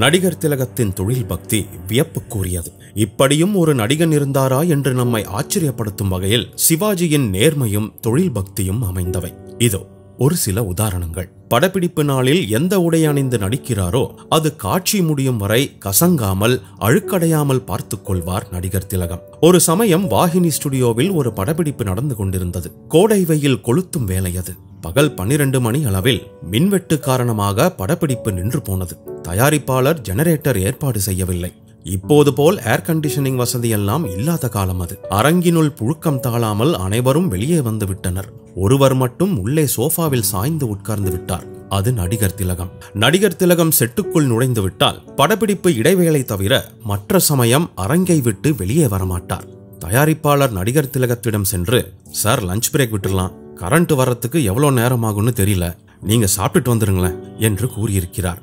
நடிகர் திலகத்தின் தொழில் பக்தி வியப்புக்குரியது. இப்படியும் ஒரு நடிகன் இருந்தாரா என்று நம்மை ஆச்சரியப்படுத்தும் வகையில் சிவாஜியின் நேர்மையும் தொழில் பக்தியும் அமைந்தவை. இதோ ஒரு சில உதாரணங்கள். படப்பிடிப்பு நாளில் எந்த உடை அணிந்து நடிக்கிறாரோ அது காட்சி முடியும் வரை கசங்காமல் அழுக்கடையாமல் பார்த்துக் கொள்வார் நடிகர் திலகம். ஒரு சமயம் வாகினி ஸ்டுடியோவில் ஒரு படப்பிடிப்பு நடந்து கொண்டிருந்தது. கோடை வெயில் கொளுத்தும் வேலை அது. பகல் 12 மணி அளவில் மின்வெட்டு காரணமாக படப்பிடிப்பு நின்று போனது. தயாரிப்பாளர் ஜெனரேட்டர் ஏற்பாடு செய்யவில்லை. இப்போது போல் ஏர் கண்டிஷனிங் வசதியெல்லாம் இல்லாத காலம் அது. அரங்கினுள் புழுக்கம் தாழாமல் அனைவரும் வெளியே வந்து விட்டனர். ஒருவர் மட்டும் உள்ளே சோஃபாவில் சாய்ந்து உட்கார்ந்து விட்டார். அது நடிகர் திலகம். நடிகர் திலகம் செட்டுக்குள் நுழைந்து விட்டால் படப்பிடிப்பு இடைவேளை தவிர மற்ற சமயம் அரங்கை விட்டு வெளியே வரமாட்டார். தயாரிப்பாளர் நடிகர் திலகத்திடம் சென்று, சார் லஞ்ச் பிரேக் விட்டுடலாம், கரண்ட் வரத்துக்கு எவ்வளவு நேரம் ஆகும்னு தெரியல, நீங்க சாப்பிட்டுட்டு வந்துருங்களேன் என்று கூறியிருக்கிறார்.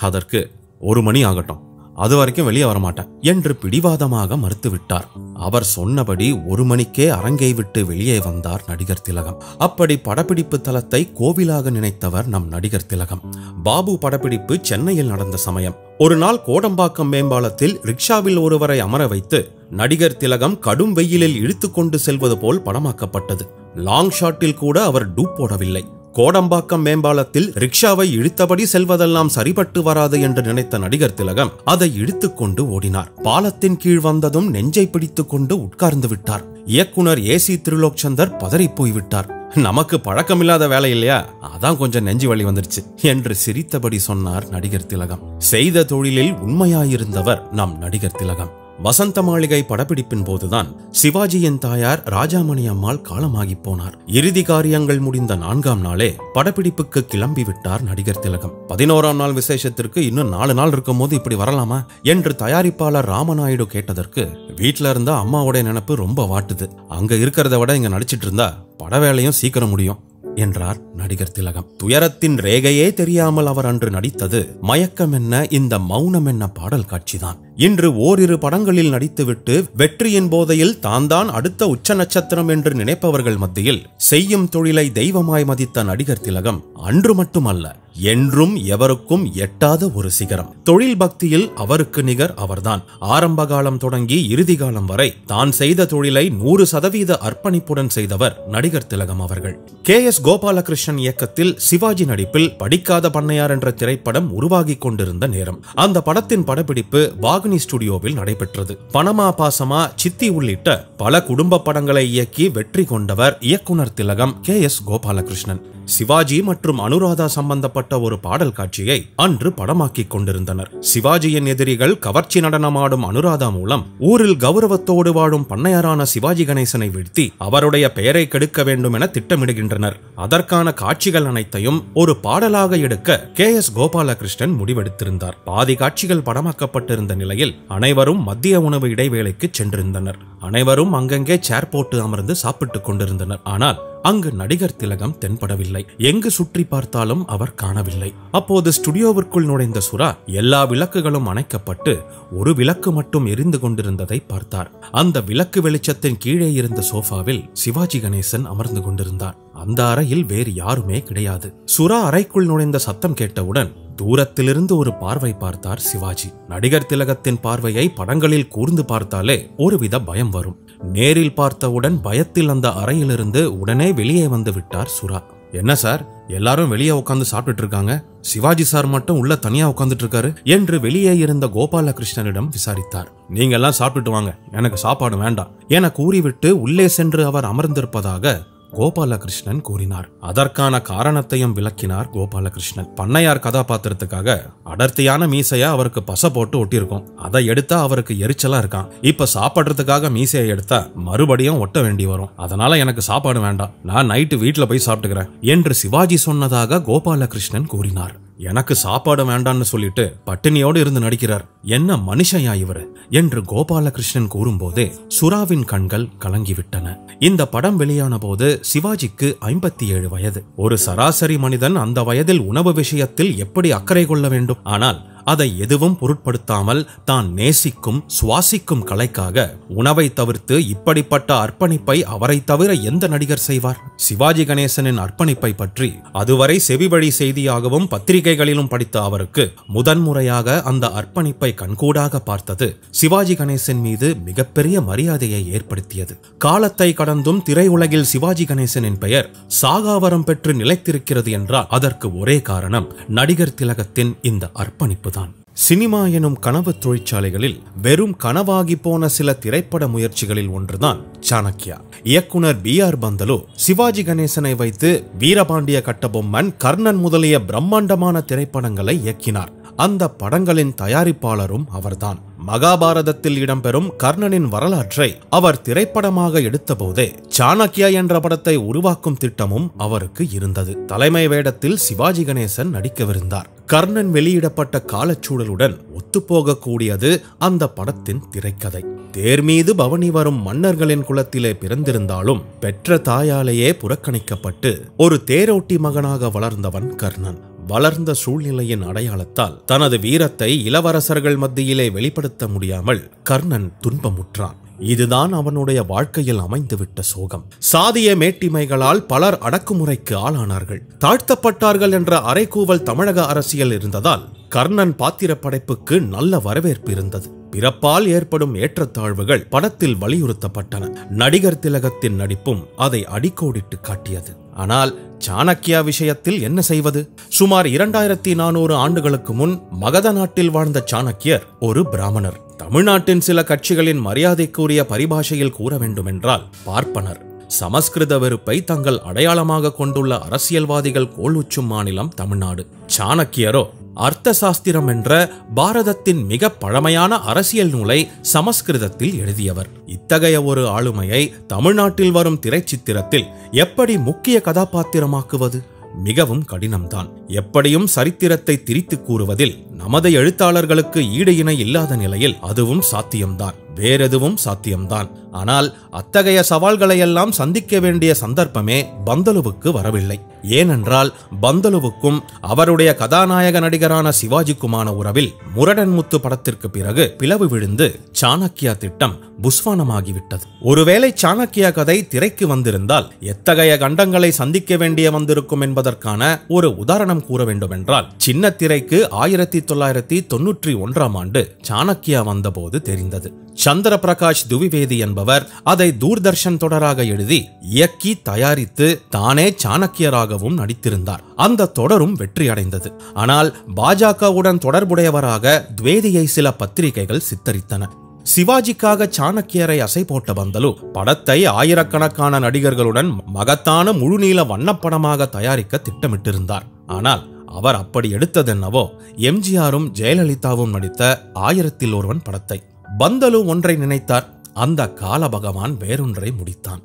அதற்கு 1 மணி ஆகட்டும், அது வரைக்கும் வெளியே வரமாட்டேன் என்று பிடிவாதமாக மறுத்துவிட்டார். அவர் சொன்னபடி 1 மணிக்கே அரங்கை விட்டு வெளியே வந்தார் நடிகர் திலகம். அப்படி படப்பிடிப்பு தளத்தை கோவிலாக நினைத்தவர் நம் நடிகர் திலகம். பாபு படப்பிடிப்பு சென்னையில் நடந்த சமயம் ஒரு நாள் கோடம்பாக்கம் மேம்பாலத்தில் ரிக்ஷாவில் ஒருவரை அமர வைத்து நடிகர் திலகம் கடும் வெயிலில் இழுத்து கொண்டு செல்வது போல் படமாக்கப்பட்டது. லாங் ஷாட்டில் கூட அவர் டூப் போடவில்லை. கோடம்பாக்கம் மேம்பாலத்தில் ரிக்ஷாவை இழுத்தபடி செல்வதெல்லாம் சரிபட்டு வராது என்று நினைத்த நடிகர் திலகம் அதை இழுத்துக்கொண்டு ஓடினார். பாலத்தின் கீழ் வந்ததும் நெஞ்சை பிடித்துக் கொண்டு உட்கார்ந்து விட்டார். இயக்குனர் ஏசி திருலோக்சந்தர் பதறி போய்விட்டார். நமக்கு பழக்கமில்லாத வேலை இல்லையா, அதான் கொஞ்சம் நெஞ்சு வலி வந்துருச்சு என்று சிரித்தபடி சொன்னார் நடிகர் திலகம். செய்த தொழிலில் உண்மையாயிருந்தவர் நம் நடிகர் திலகம். வசந்த மாளிகை படப்பிடிப்பின் போதுதான் சிவாஜியின் தாயார் ராஜாமணி அம்மாள் காலமாகி போனார். இறுதி காரியங்கள் முடிந்த 4ஆம் நாளே படப்பிடிப்புக்கு கிளம்பி விட்டார் நடிகர் திலகம். 11ஆம் நாள் விசேஷத்திற்கு இன்னும் 4 நாள் இருக்கும் போது இப்படி வரலாமா என்று தயாரிப்பாளர் ராமநாயுடு கேட்டதற்கு, வீட்டுல இருந்த அம்மாவோட நினைப்பு ரொம்ப வாட்டுது, அங்க இருக்கிறத விட இங்க நடிச்சிட்டு இருந்தா படவேளையும் சீக்கிரம் முடியும் என்றார் நடிகர் திலகம். துயரத்தின் ரேகையே தெரியாமல் அவர் அன்று நடித்தது மயக்கம் என்ன, இந்த மௌனம் என்ன பாடல் காட்சிதான். இன்று ஓரிரு படங்களில் நடித்துவிட்டு வெற்றியின் போதையில் தான் அடுத்த உச்ச நட்சத்திரம் என்று நினைப்பவர்கள் மத்தியில் செய்யும் தொழிலை தெய்வமாய் மதித்த நடிகர் திலகம் அன்று மட்டுமல்ல, என்றும் எவருக்கும் எட்டாத ஒரு சிகரம். தொழில் பக்தியில் அவருக்கு நிகர் அவர்தான். ஆரம்ப காலம் தொடங்கி இறுதி காலம் வரை தான் செய்த தொழிலை 100% அர்ப்பணிப்புடன் செய்தவர் நடிகர் திலகம் அவர்கள். KS கோபாலகிருஷ்ணன் இயக்கத்தில் சிவாஜி நடிப்பில் படிக்காத பண்ணையார் என்ற திரைப்படம் உருவாகி கொண்டிருந்த நேரம். அந்த படத்தின் படப்பிடிப்பு வாகினி ஸ்டுடியோவில் நடைபெற்றது. பணமா பாசமா, சித்தி உள்ளிட்ட பல குடும்ப படங்களை இயக்கி வெற்றி கொண்டவர் இயக்குனர் திலகம் KS கோபாலகிருஷ்ணன். சிவாஜி மற்றும் அனுராதா சம்பந்தப்பட்ட ஒரு பாடல் காட்சியை அன்று படமாக்கிக் கொண்டிருந்தனர். சிவாஜியின் எதிரிகள் கவர்ச்சி நடனமாடும் அனுராதா மூலம் ஊரில் கௌரவத்தோடு வாழும் பண்ணையாரான சிவாஜி கணேசனை வீழ்த்தி அவருடைய பெயரை கெடுக்க வேண்டும் என திட்டமிடுகின்றனர். அதற்கான காட்சிகள் அனைத்தையும் ஒரு பாடலாக எடுக்க KS கோபாலகிருஷ்ணன் முடிவெடுத்திருந்தார். பாதி காட்சிகள் படமாக்கப்பட்டிருந்த நிலையில் அனைவரும் மதிய உணவு இடைவேளைக்கு சென்றிருந்தனர். அனைவரும் அங்கங்கே சேர் போட்டு அமர்ந்து சாப்பிட்டுக் கொண்டிருந்தனர். ஆனால் அங்கு நடிகர் திலகம் தென்படவில்லை. எங்கு சுற்றி பார்த்தாலும் அவர் காணவில்லை. அப்போது ஸ்டுடியோவிற்குள் நுழைந்த சுரா எல்லா விளக்குகளும் அணைக்கப்பட்டு ஒரு விளக்கு மட்டும் எரிந்து கொண்டிருந்ததை பார்த்தார். அந்த விளக்கு வெளிச்சத்தின் கீழே இருந்த சோஃபாவில் சிவாஜி கணேசன் அமர்ந்து கொண்டிருந்தார். அந்த அறையில் வேறு யாருமே கிடையாது. சுரா அறைக்குள் நுழைந்த சத்தம் கேட்டவுடன் தூரத்திலிருந்து ஒரு பார்வை பார்த்தார் சிவாஜி. நடிகர் திலகத்தின் பார்வையை படங்களில் கூர்ந்து பார்த்தாலே ஒருவித பயம் வரும். நேரில் பார்த்தவுடன் பயத்தில் அந்த அறையிலிருந்து உடனே வெளியே வந்து விட்டார் சுரா. என்ன சார், எல்லாரும் வெளியே உட்கார்ந்து சாப்பிட்டு இருக்காங்க, சிவாஜி சார் மட்டும் உள்ள தனியா உட்கார்ந்துட்டு இருக்காரு என்று வெளியே இருந்த கோபாலகிருஷ்ணனிடம் விசாரித்தார். நீங்க எல்லாம் சாப்பிட்டுட்டு வாங்க, எனக்கு சாப்பாடு வேண்டாம் என கூறிவிட்டு உள்ளே சென்று அவர் அமர்ந்திருப்பதாக கோபாலகிருஷ்ணன் கூறினார். அதற்கான காரணத்தையும் விளக்கினார் கோபாலகிருஷ்ணன். பண்ணையார் கதாபாத்திரத்துக்காக அடர்த்தியான மீசையா அவருக்கு பசை போட்டு ஒட்டியிருக்கும், அதை எடுத்தா அவருக்கு எரிச்சலா இருக்கான். இப்ப சாப்பிடுறதுக்காக மீசையை எடுத்தா மறுபடியும் ஒட்ட வேண்டி வரும், அதனால எனக்கு சாப்பாடு வேண்டாம், நான் நைட்டு வீட்டுல போய் சாப்பிட்டுக்கிறேன் என்று சிவாஜி சொன்னதாக கோபாலகிருஷ்ணன் கூறினார். எனக்கு சாப்பாடு வேண்டான்னு சொல்லிட்டு பட்டினியோடு இருந்து நடிக்கிறார், என்ன மனுஷயா இவரு என்று கோபாலகிருஷ்ணன் கூறும்போதே சுராவின் கண்கள் கலங்கிவிட்டன. இந்த படம் வெளியான போது சிவாஜிக்கு 57 வயது. ஒரு சராசரி மனிதன் அந்த வயதில் உணவு விஷயத்தில் எப்படி அக்கறை கொள்ள வேண்டும்? ஆனால் அதை எதுவும் பொருட்படுத்தாமல் தான் நேசிக்கும் சுவாசிக்கும் கலைக்காக உணவை தவிர்த்து இப்படிப்பட்ட அர்ப்பணிப்பை அவரை தவிர எந்த நடிகர் செய்வார்? சிவாஜி கணேசனின் அர்ப்பணிப்பை பற்றி அதுவரை செவிவழி செய்தியாகவும் பத்திரிகைகளிலும் படித்த அவருக்கு முதன்முறையாக அந்த அர்ப்பணிப்பை கண்கூடாக பார்த்தது சிவாஜி கணேசன் மீது மிகப்பெரிய மரியாதையை ஏற்படுத்தியது. காலத்தை கடந்தும் திரையுலகில் சிவாஜி கணேசனின் பெயர் சாகாவரம் பெற்று நிலைத்திருக்கிறது என்றால் அதற்கு ஒரே காரணம் நடிகர் திலகத்தின் இந்த அர்ப்பணிப்பு தான். சினிமா எனும் கனவு தொழிற்சாலைகளில் வெறும் கனவாகி போன சில திரைப்பட முயற்சிகளில் ஒன்றுதான் சாணக்கியா. இயக்குனர் B.R. பந்தலு சிவாஜி கணேசனை வைத்து வீரபாண்டிய கட்டபொம்மன், கர்ணன் முதலிய பிரம்மாண்டமான திரைப்படங்களை இயக்கினார். அந்த படங்களின் தயாரிப்பாளரும் அவர்தான். மகாபாரதத்தில் இடம்பெறும் கர்ணனின் வரலாற்றை அவர் திரைப்படமாக எடுத்தபோதே சாணக்கியா என்ற படத்தை உருவாக்கும் திட்டமும் அவருக்கு இருந்தது. தலைமை வேடத்தில் சிவாஜி கணேசன் நடிக்கவிருந்தார். கர்ணன் வெளியிடப்பட்ட காலச்சூழலுடன் ஒத்துப்போகக்கூடியது அந்த படத்தின் திரைக்கதை. தேர் மீது பவனி வரும் மன்னர்களின் குலத்திலே பிறந்திருந்தாலும் பெற்ற தாயாலேயே புறக்கணிக்கப்பட்டு ஒரு தேரோட்டி மகனாக வளர்ந்தவன் கர்ணன். வளர்ந்த சூழ்நிலையின் அடையாளத்தால் தனது வீரத்தை இளவரசர்கள் மத்தியிலே வெளிப்படுத்த முடியாமல் கர்ணன் துன்பமுற்றான். இதுதான் அவனுடைய வாழ்க்கையில் அமைந்துவிட்ட சோகம். சாதிய மேட்டிமைகளால் பலர் அடக்குமுறைக்கு ஆளானார்கள், தாழ்த்தப்பட்டார்கள் என்ற அறைகூவல் தமிழக அரசியல் இருந்ததால் கர்ணன் பாத்திர படைப்புக்கு நல்ல வரவேற்பு இருந்தது. பிறப்பால் ஏற்படும் ஏற்றத்தாழ்வுகள் படத்தில் வலியுறுத்தப்பட்டன. நடிகர் திலகத்தின் நடிப்பும் அதை அடிக்கோடிட்டு காட்டியது. ஆனால் சாணக்கியா விஷயத்தில் என்ன செய்வது? சுமார் 2400 ஆண்டுகளுக்கு முன் மகத நாட்டில் வாழ்ந்த சாணக்கியர் ஒரு பிராமணர். தமிழ்நாட்டின் சில கட்சிகளின் மரியாதைக்குரிய பரிபாஷையில் கூற வேண்டுமென்றால் பார்ப்பனர். சமஸ்கிருத வெறுப்பை தங்கள் அடையாளமாக கொண்டுள்ள அரசியல்வாதிகள் கோலுச்சும் மாநிலம் தமிழ்நாடு. சாணக்கியரோ அர்த்த சாஸ்திரம் என்ற பாரதத்தின் மிக பழமையான அரசியல் நூலை சமஸ்கிருதத்தில் எழுதியவர். இத்தகைய ஒரு ஆளுமையை தமிழ்நாட்டில் வரும் திரைச்சித்திரத்தில் எப்படி முக்கிய கதாபாத்திரமாக்குவது? மிகவும் கடினம்தான். எப்படியும் சரித்திரத்தை திரித்து கூறுவதில் நமது எழுத்தாளர்களுக்கு ஈடு இணை இல்லாத நிலையில் அதுவும் சாத்தியம்தான், வேறெதுவும் சாத்தியம்தான். ஆனால் அத்தகைய சவால்களையெல்லாம் சந்திக்க வேண்டிய சந்தர்ப்பமே பந்தலுவுக்கு வரவில்லை. ஏனென்றால் பந்தலுவுக்கும் அவருடைய கதாநாயக நடிகரான சிவாஜிக்குமான உறவில் முரடன்முத்து படத்திற்கு பிறகு பிளவு விழுந்து சாணக்கியா திட்டம் புஸ்வானமாகிவிட்டது. ஒருவேளை சாணக்கியா கதை திரைக்கு வந்திருந்தால் எத்தகைய கண்டங்களை சந்திக்க வேண்டிய வந்திருக்கும் என்பதற்கான ஒரு உதாரணம் கூற வேண்டுமென்றால் சின்ன திரைக்கு 1991ஆம் ஆண்டு சாணக்கியா வந்தபோது தெரிந்தது. சந்திர பிரகாஷ் துவிவேதி என்பவர் அதை தூர்தர்ஷன் தொடராக எழுதி இயக்கி தயாரித்து தானே சாணக்கியராகவும் நடித்திருந்தார். அந்த தொடரும் வெற்றி அடைந்தது. ஆனால் பாஜகவுடன் தொடர்புடையவராக துவேதியை சில பத்திரிகைகள் சித்தரித்தன. சிவாஜிக்காக சாணக்கியரை அசை போட்ட பந்தலு படத்தை ஆயிரக்கணக்கான நடிகர்களுடன் மகத்தான முழுநீள வண்ணப்படமாக தயாரிக்க திட்டமிட்டிருந்தார். ஆனால் அவர் அப்படி எடுத்ததென்னவோ எம்ஜிஆரும் ஜெயலலிதாவும் நடித்த 1000ல் ஒருவன் படத்தை. பந்தலு ஒன்றை நினைத்தார், அந்த கால பகவான் வேறொன்றை முடித்தான்.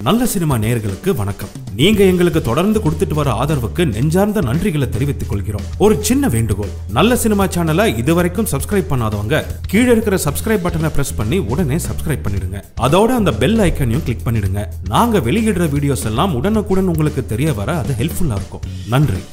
நல்ல சினிமா நேயர்களுக்கு வணக்கம். நீங்க எங்களுக்கு தொடர்ந்து கொடுத்துட்டு வர ஆதரவுக்கு நெஞ்சார்ந்த நன்றிகளை தெரிவித்துக் கொள்கிறோம். ஒரு சின்ன வேண்டுகோள், நல்ல சினிமா சேனலை இதுவரைக்கும் சப்ஸ்கிரைப் பண்ணாதவங்க கீழே இருக்கிற சப்ஸ்கிரைப் பட்டனை பிரஸ் பண்ணி உடனே சப்ஸ்கிரைப் பண்ணிடுங்க. அதோட அந்த பெல் ஐக்கனையும் கிளிக் பண்ணிடுங்க. நாங்க வெளியிடுற வீடியோஸ் எல்லாம் உடனுக்குடன் உங்களுக்கு தெரிய வர அது ஹெல்ப்ஃபுல்லா இருக்கும். நன்றி.